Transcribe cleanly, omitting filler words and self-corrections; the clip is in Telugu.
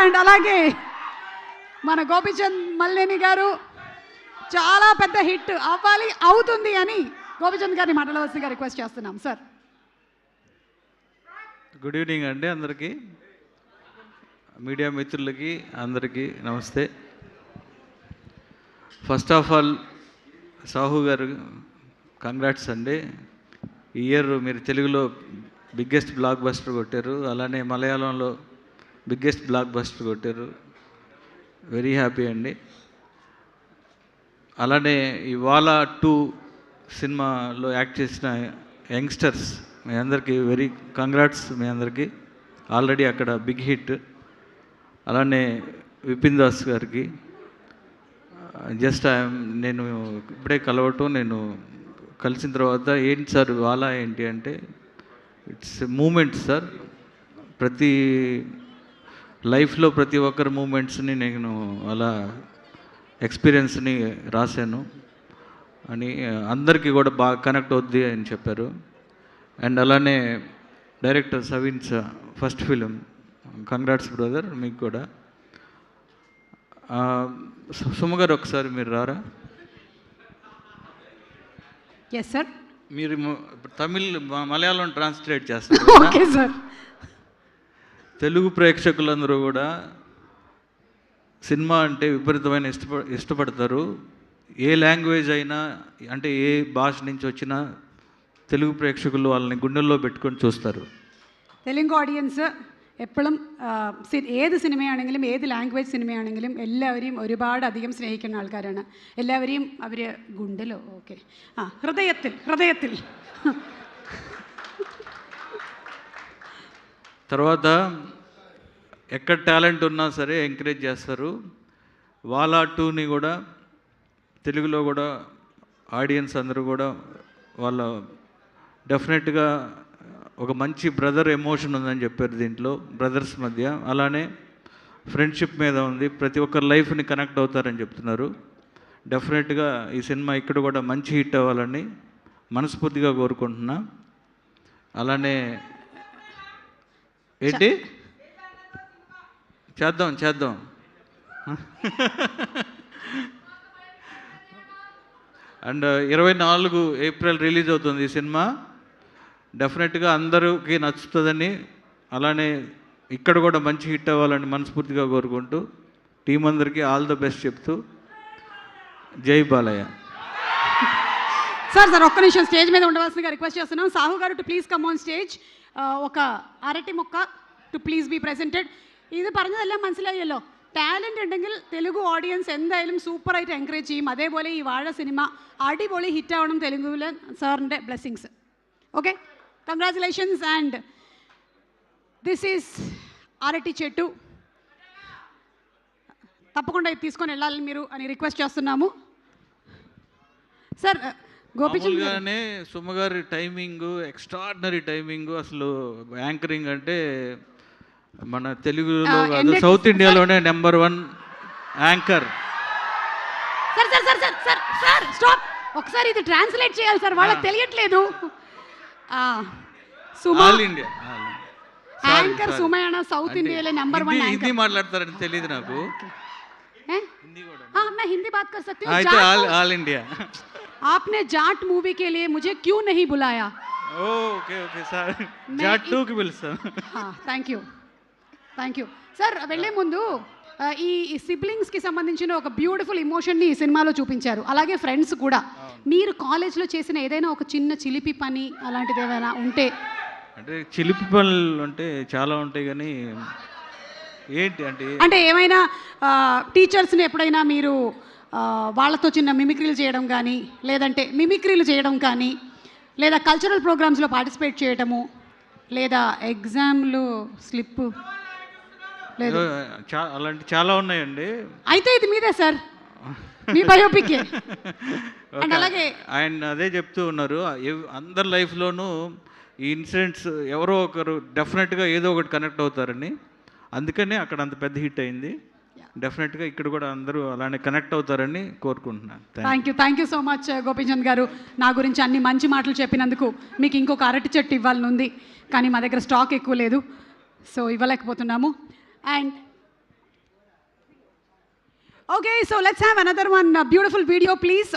అండ్ అలాగే మన గోపీచంద్ మల్లేని గారు చాలా పెద్ద హిట్ అవ్వాలి, అవుతుంది అని గోపీచంద్ గారిని మాట్లాడవలసిందిగా రిక్వెస్ట్ చేస్తున్నాం సార్. గుడ్ ఈవినింగ్ అండి అందరికీ, మీడియా మిత్రులకి అందరికీ నమస్తే. ఫస్ట్ ఆఫ్ ఆల్ సాహు గారు కంగ్రాట్స్ అండి. ఈ ఇయర్ మీరు తెలుగులో బిగ్గెస్ట్ బ్లాక్ బస్టర్ కొట్టారు, అలానే మలయాళంలో బిగ్గెస్ట్ బ్లాక్ బస్టర్ కొట్టారు. వెరీ హ్యాపీ అండి. అలానే ఈ వాలా 2 సినిమాలో యాక్ట్ చేసిన యంగ్స్టర్స్ మీ అందరికీ వెరీ కంగ్రాట్స్. మీ అందరికీ ఆల్రెడీ అక్కడ బిగ్ హిట్. అలానే విపిన్ దాస్ గారికి జస్ట్ నేను ఇప్పుడే కలవటం, నేను కలిసిన తర్వాత ఏంటి సార్ వాలా ఏంటి అంటే ఇట్స్ మూమెంట్ సార్. ప్రతి లైఫ్లో ప్రతి ఒక్కరి మూమెంట్స్ని నేను అలా ఎక్స్పీరియన్స్ని రాశాను అని అందరికీ కూడా బాగా కనెక్ట్ అవుద్ది అని చెప్పారు. అండ్ అలానే director Saveen's first film, congrats brother మీకు కూడా. సుమ గారు ఒకసారి మీరు రారా? Yes sir. మీరు తమిళ్ మలయాళం ట్రాన్స్లేట్ చేస్తారు. Okay sir. తెలుగు ప్రేక్షకులందరూ కూడా సినిమా అంటే విపరీతమైన ఇష్టపడతారు. ఏ లాంగ్వేజ్ అయినా, అంటే ఏ భాష నుంచి వచ్చినా తెలుగు ప్రేక్షకులు వాళ్ళని గుండెల్లో పెట్టుకొని చూస్తారు. തെലുങ്ക് ഓഡിയൻസ് എപ്പോഴും ഏത് സിനിമയാണെങ്കിലും ഏത് ലാംഗ്വേജ് സിനിമയാണെങ്കിലും എല്ലാവരെയും ഒരുപാട് അധികം സ്നേഹിക്കുന്ന ആൾക്കാരാണ്. എല്ലാവരെയും അവർ ഗുണ്ടലോ ഓക്കെ ഹൃദയത്തിൽ ഹൃദയത്തിൽ. తర్వాత ఎక్కడ టాలెంట్ ఉన్నా సరే ఎంకరేజ్ చేస్తారు. వాలా 2ని కూడా తెలుగులో కూడా ఆడియన్స్ అందరూ కూడా వాళ్ళ డెఫినెట్గా ఒక మంచి బ్రదర్ ఎమోషన్ ఉందని చెప్పారు దీంట్లో, బ్రదర్స్ మధ్య. అలానే ఫ్రెండ్షిప్ మీద ఉంది, ప్రతి ఒక్కరి లైఫ్ని కనెక్ట్ అవుతారని చెప్తున్నారు. డెఫినెట్గా ఈ సినిమా ఇక్కడ కూడా మంచి హిట్ అవ్వాలని మనస్ఫూర్తిగా కోరుకుంటున్నా. అలానే ఏంటి చేద్దాం అండ్ 24 ఏప్రిల్ రిలీజ్ అవుతుంది ఈ సినిమా. డెఫినెట్గా అందరికీ నచ్చుతుందని, అలానే ఇక్కడ కూడా మంచి హిట్ అవ్వాలని మనస్ఫూర్తిగా కోరుకుంటూ టీం అందరికీ ఆల్ ద బెస్ట్ చెప్తూ జై బాలయ్య. సార్ ఒక్క నిమిషం స్టేజ్ మీద ఉండవలసిందిగా రిక్వెస్ట్ చేస్తున్నాం. సాహు గారు to please come on stage. ఒక അരട്ടി മുക്ക టు പ്ലീസ് ബി പ്രസൻറ്റഡ്. ഇത് പറഞ്ഞതെല്ലാം മനസ്സിലായല്ലോ. ടാലൻ്റ് ഉണ്ടെങ്കിൽ തെലുഗു ഓഡിയൻസ് എന്തായാലും സൂപ്പറായിട്ട് എൻകറേജ് ചെയ്യും. അതേപോലെ ഈ വാഴ സിനിമ അടിപൊളി ഹിറ്റാവണം തെലുഗുവിൽ. സാറിൻ്റെ blessings. Okay, congratulations. And this is అరటి చెట్టు, తప్పకుండా ఇది తీసుకొని వెళ్ళాలి మీరు అని రిక్వెస్ట్ చేస్తున్నాము. సార్ గోపీచంద్ గానే సుమగారి టైమింగ్ ఎక్స్ట్రాడినరీ టైమింగ్. అసలు యాంకరింగ్ అంటే మన తెలుగులో కాదు, సౌత్ ఇండియాలోనే నెంబర్ 1 యాంకర్. సార్ స్టాప్, ఒకసారి ఇది ట్రాన్స్లేట్ చేయాలి సార్, వాళ్ళకి తెలియట్లేదు. ఆల్ ఇండియా యాంకర్ సుమయానా సౌత్ ఇండియాలో నెంబర్ 1 యాంకర్. హిందీ మాట్లాడతారని తెలియదు నాకు. मैं हिंदी बात कर सकती हूँ. అయితే ఆల్ ఇండియా. आपने जाट मूवी के लिए मुझे क्यों नहीं बुलाया? ఓకే సార్, జాట్ 2కి పిలుస్తాను. Thank you sir. వెళ్ళే ముందు ఈ సిబ్లింగ్స్కి సంబంధించిన ఒక బ్యూటిఫుల్ ఇమోషన్ని ఈ సినిమాలో చూపించారు. అలాగే ఫ్రెండ్స్ కూడా. మీరు కాలేజ్లో చేసిన ఏదైనా ఒక చిన్న చిలిపి పని అలాంటిది ఏమైనా ఉంటే? అంటే చిలిపి పనులు అంటే చాలా ఉంటాయి, కానీ ఏంటి అంటే ఏమైనా టీచర్స్ని ఎప్పుడైనా మీరు వాళ్ళతో చిన్న మిమిక్రీలు చేయడం కానీ, లేదంటే మిమిక్రీలు చేయడం కానీ, లేదా కల్చరల్ ప్రోగ్రామ్స్లో పార్టిసిపేట్ చేయటము, లేదా ఎగ్జామ్లో స్లిప్, అలాంటి చాలా ఉన్నాయండి. అయితే ఇది మీదే సార్, మీ బయోపిక్. అండ్ అలాగే ఆయన అదే చెప్తూ ఉన్నారు, అందరి లైఫ్లోనూ ఈ ఇన్సిడెంట్స్ ఎవరో ఒకరు డెఫినెట్గా ఏదో ఒకటి కనెక్ట్ అవుతారని, అందుకనే అక్కడ అంత పెద్ద హిట్ అయింది. డెఫినెట్గా ఇక్కడ కూడా అందరూ అలానే కనెక్ట్ అవుతారని కోరుకుంటున్నాను. Thank you so much Gopichand గారు. నా గురించి అన్ని మంచి మాటలు చెప్పినందుకు. మీకు ఇంకొక అరటి చెట్టు ఇవ్వాలని ఉంది, కానీ మా దగ్గర స్టాక్ ఎక్కువ లేదు, సో ఇవ్వలేకపోతున్నాము. And Okay, so let's have another one beautiful video, please.